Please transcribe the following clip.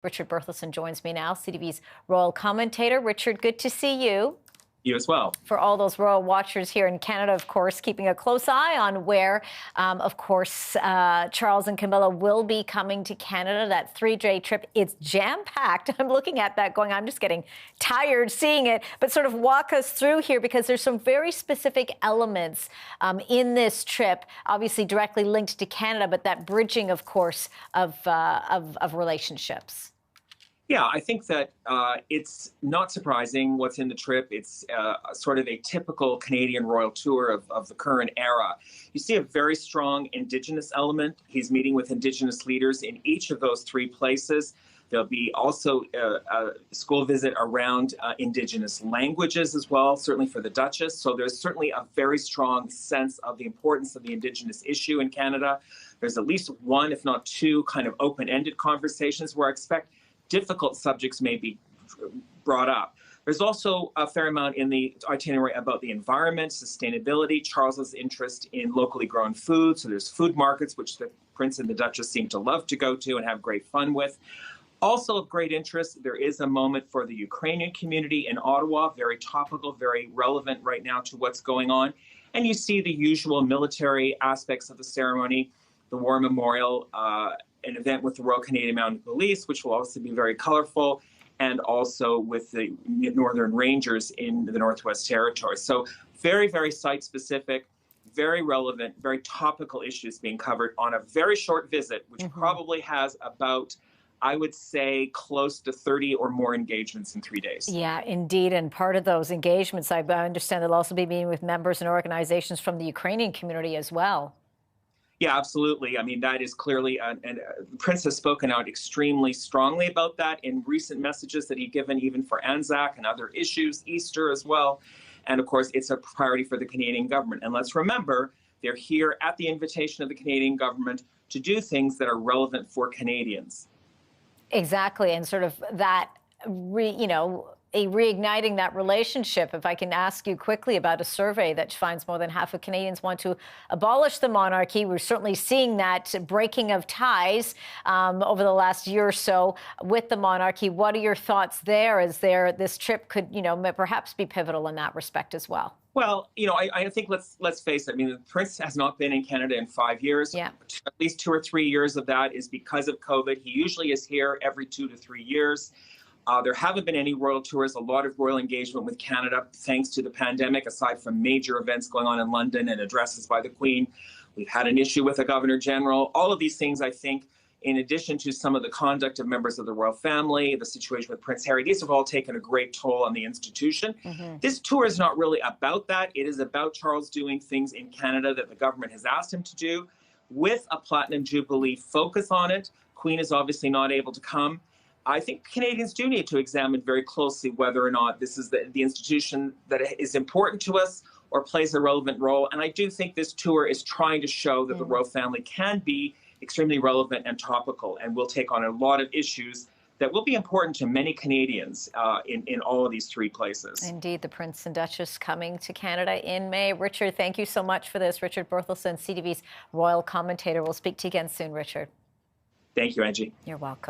Richard Berthelsen joins me now, CTV's royal commentator. Richard, good to see you. You as well. For all those royal watchers here in Canada, of course, keeping a close eye on where, Charles and Camilla will be coming to Canada. That 3-day trip, it's jam-packed. I'm looking at that going, I'm just getting tired seeing it. But sort of walk us through here, because there's some very specific elements in this trip, obviously directly linked to Canada, but that bridging, of course, of relationships. Yeah, I think that it's not surprising what's in the trip. It's sort of a typical Canadian royal tour of the current era. You see a very strong Indigenous element. He's meeting with Indigenous leaders in each of those three places. There'll be also a school visit around Indigenous languages as well, certainly for the Duchess. So there's certainly a very strong sense of the importance of the Indigenous issue in Canada. There's at least one, if not two, kind of open-ended conversations where I expect difficult subjects may be brought up. There's also a fair amount in the itinerary about the environment, sustainability, Charles's interest in locally grown food. So there's food markets, which the Prince and the Duchess seem to love to go to and have great fun with. Also of great interest, there is a moment for the Ukrainian community in Ottawa, very topical, very relevant right now to what's going on. And you see the usual military aspects of the ceremony, the War Memorial, an event with the Royal Canadian Mounted Police, which will also be very colorful, and also with the Northern Rangers in the Northwest Territories. So very, very site-specific, very relevant, very topical issues being covered on a very short visit, which probably has about, I would say, close to 30 or more engagements in 3 days. Yeah, indeed. And part of those engagements, I understand they'll also be meeting with members and organizations from the Ukrainian community as well. Yeah, absolutely. I mean, that is clearly, and the Prince has spoken out extremely strongly about that in recent messages that he's given, even for Anzac and other issues, Easter as well. And of course, it's a priority for the Canadian government. And let's remember, they're here at the invitation of the Canadian government to do things that are relevant for Canadians. Exactly. And sort of that, reigniting that relationship. If I can ask you quickly about a survey that finds more than half of Canadians want to abolish the monarchy. We're certainly seeing that breaking of ties over the last year or so with the monarchy. What are your thoughts there? This trip could, perhaps be pivotal in that respect as well? Well, I think let's face it. I mean, the Prince has not been in Canada in 5 years. Yeah. At least 2 or 3 years of that is because of COVID. He usually is here every 2 to 3 years. There haven't been any royal tours, a lot of royal engagement with Canada, thanks to the pandemic, aside from major events going on in London and addresses by the Queen. We've had an issue with the Governor General. All of these things, I think, in addition to some of the conduct of members of the royal family, the situation with Prince Harry, these have all taken a great toll on the institution. This tour is not really about that. It is about Charles doing things in Canada that the government has asked him to do, with a Platinum Jubilee focus on it. Queen is obviously not able to come. I think Canadians do need to examine very closely whether or not this is the institution that is important to us or plays a relevant role. And I do think this tour is trying to show that the royal family can be extremely relevant and topical and will take on a lot of issues that will be important to many Canadians in all of these three places. Indeed, the Prince and Duchess coming to Canada in May. Richard, thank you so much for this. Richard Berthelsen, CTV's royal commentator. We'll speak to you again soon, Richard. Thank you, Angie. You're welcome.